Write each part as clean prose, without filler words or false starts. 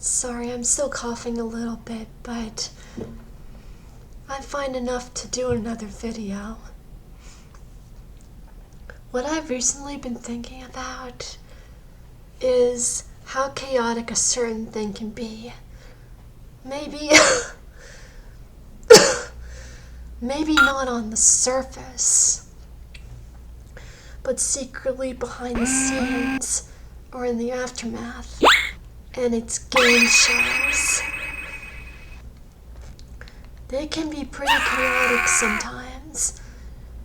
Sorry, I'm still coughing a little bit, but I'm fine enough to do another video. What I've recently been thinking about is how chaotic a certain thing can be. Maybe maybe not on the surface, but secretly behind the scenes or in the aftermath. And it's game shows. They can be pretty chaotic sometimes.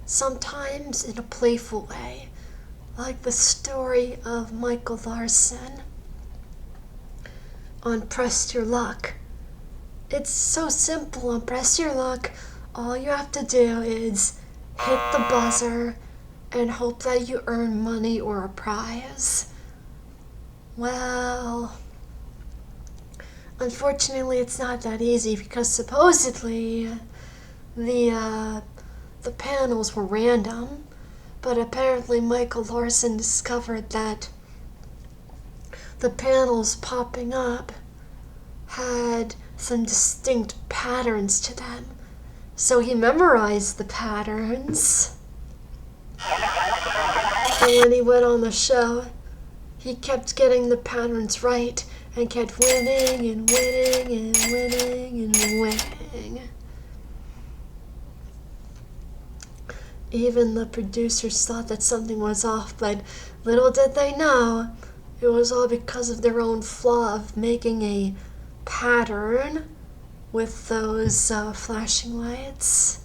Sometimes in a playful way, like the story of Michael Larson on Press Your Luck. It's so simple on Press Your Luck. All you have to do is hit the buzzer and hope that you earn money or a prize. Well, unfortunately, it's not that easy because supposedly the panels were random, but apparently Michael Larson discovered that the panels popping up had some distinct patterns to them. So he memorized the patterns. And when he went on the show, he kept getting the patterns right and kept winning and winning and winning and winning. Even the producers thought that something was off, but little did they know, it was all because of their own flaw of making a pattern with those flashing lights.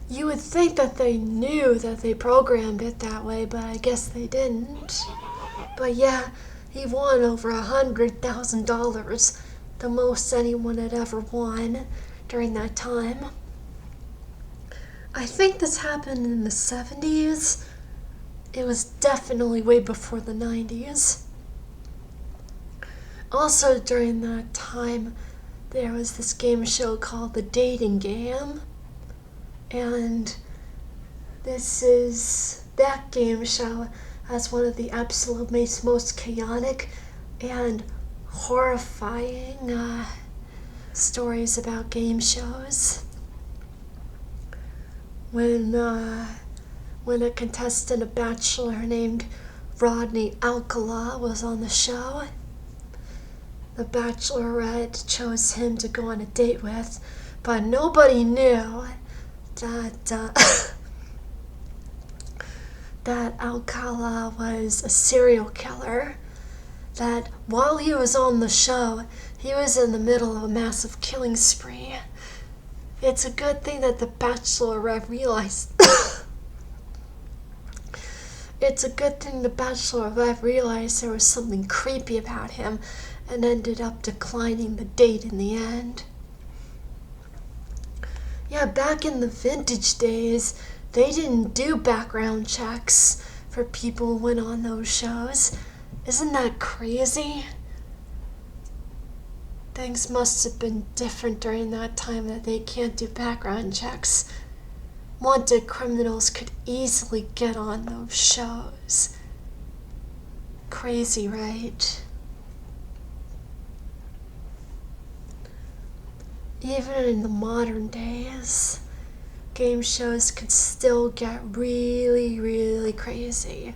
You would think that they knew that they programmed it that way, but I guess they didn't. But yeah, he won over $100,000, the most anyone had ever won during that time. I think this happened in the 70s. It was definitely way before the 90s. Also during that time, there was this game show called The Dating Game. And that game show has one of the absolute most chaotic and horrifying stories about game shows. When a contestant, a bachelor named Rodney Alcala, was on the show, the bachelorette chose him to go on a date with, but nobody knew that Alcala was a serial killer, that while he was on the show, he was in the middle of a massive killing spree. It's a good thing that the bachelorette realized. It's a good thing the bachelorette realized there was something creepy about him and ended up declining the date in the end. Yeah, back in the vintage days, they didn't do background checks for people who went on those shows. Isn't that crazy? Things must have been different during that time that they can't do background checks. Wanted criminals could easily get on those shows. Crazy, right? Even in the modern days, game shows could still get really, really crazy.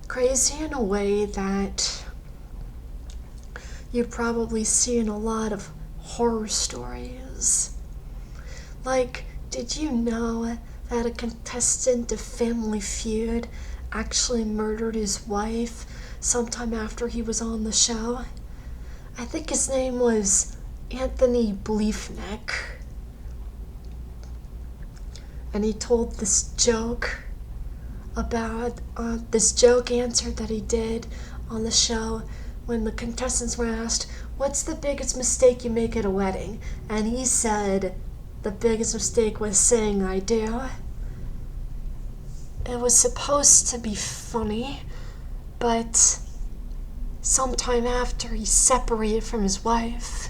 Crazy in a way that you probably see in a lot of horror stories. Like, did you know that a contestant of Family Feud actually murdered his wife sometime after he was on the show? I think his name was Anthony Bleefnick. And he told this joke about this joke answer that he did on the show when the contestants were asked, "What's the biggest mistake you make at a wedding?" And he said the biggest mistake was saying "I do." It was supposed to be funny, but sometime after he separated from his wife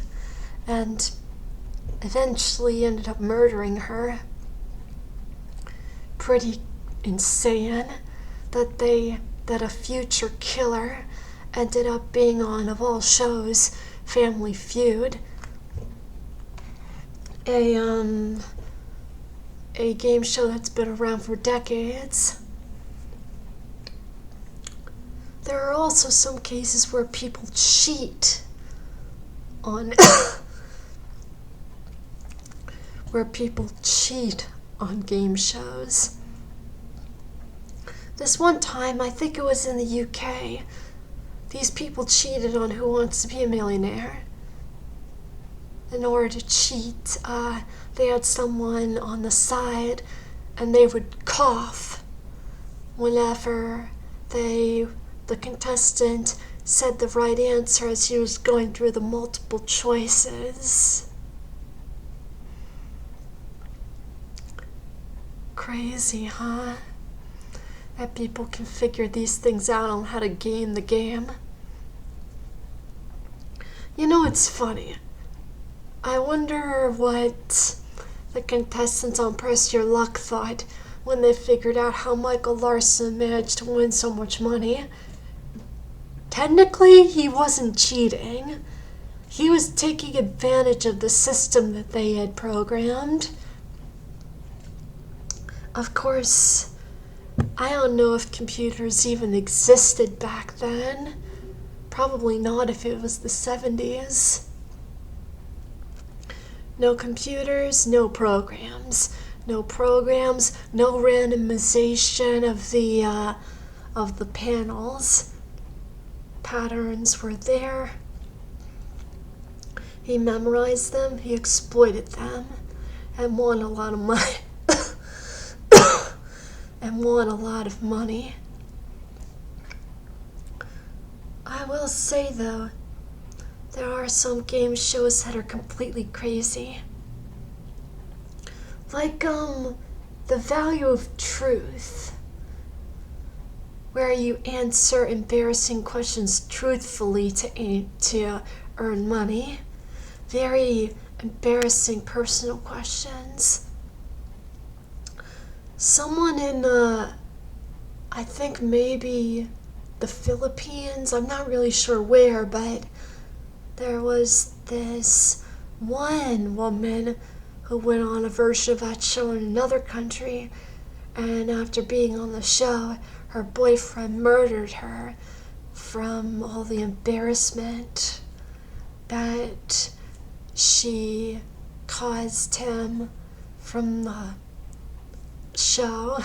and eventually ended up murdering her. Pretty insane that a future killer ended up being on, of all shows, Family Feud, a game show that's been around for decades. There are also some cases where people cheat on where people cheat on game shows. This one time, I think it was in the UK, these people cheated on Who Wants to Be a Millionaire. In order to cheat, they had someone on the side, and they would cough whenever the contestant said the right answer as he was going through the multiple choices. Crazy, huh? That people can figure these things out on how to game the game. You know, it's funny. I wonder what the contestants on Press Your Luck thought when they figured out how Michael Larson managed to win so much money. Technically, he wasn't cheating. He was taking advantage of the system that they had programmed. Of course, I don't know if computers even existed back then. Probably not if it was the 70s. No computers, no programs. No programs, no randomization of the panels. Patterns were there. He memorized them, he exploited them, and won a lot of money. I will say, though, there are some game shows that are completely crazy. Like, The Value of Truth, where you answer embarrassing questions truthfully to earn money. Very embarrassing personal questions. Someone in, I think maybe the Philippines, I'm not really sure where, but there was this one woman who went on a version of that show in another country, and after being on the show, her boyfriend murdered her from all the embarrassment that she caused him from the show.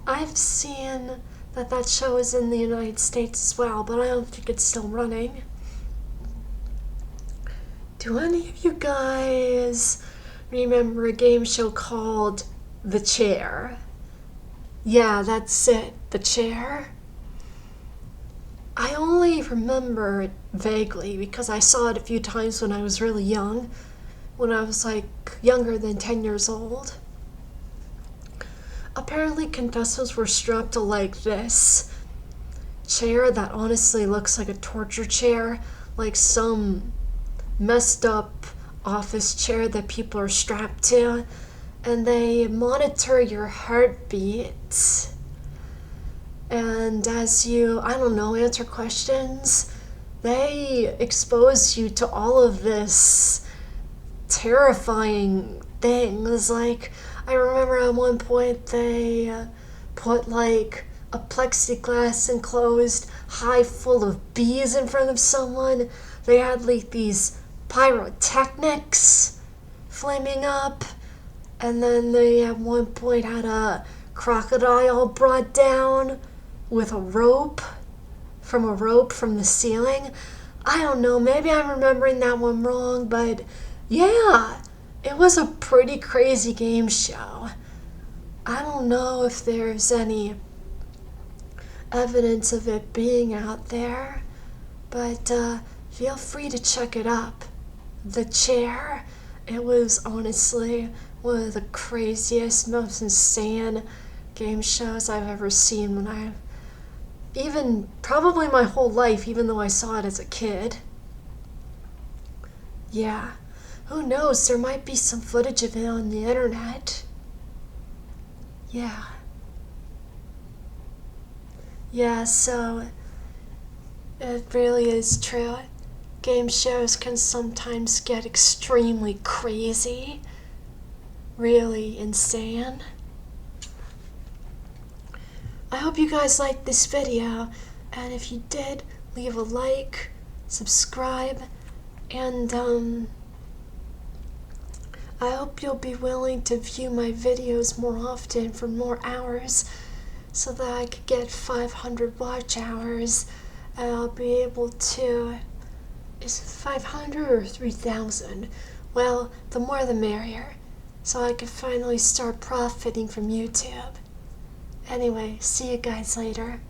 I've seen that show is in the United States as well, but I don't think it's still running. Do any of you guys remember a game show called The Chair? Yeah, that's it, The Chair. I only remember it vaguely because I saw it a few times when I was really young, when I was like younger than 10 years old. Apparently contestants were strapped to like this chair that honestly looks like a torture chair, like some messed up office chair that people are strapped to, and they monitor your heartbeat. And as you, answer questions, they expose you to all of this terrifying things. Like, I remember at one point they put like a plexiglass enclosed hive full of bees in front of someone. They had like these pyrotechnics flaming up, and then they at one point had a crocodile brought down with a rope from the ceiling. I don't know, maybe I'm remembering that one wrong, but yeah, it was a pretty crazy game show. I don't know if there's any evidence of it being out there, but feel free to check it up. The Chair. It was honestly one of the craziest, most insane game shows I've ever seen probably my whole life, even though I saw it as a kid. Yeah. Who knows, there might be some footage of it on the internet. Yeah. Yeah, so it really is true. Game shows can sometimes get extremely crazy, really insane. I hope you guys liked this video, and if you did, leave a like, subscribe, and I hope you'll be willing to view my videos more often for more hours so that I could get 500 watch hours, and I'll be able to, is it 500 or 3,000? Well, the more the merrier, so I could finally start profiting from YouTube. Anyway, see you guys later.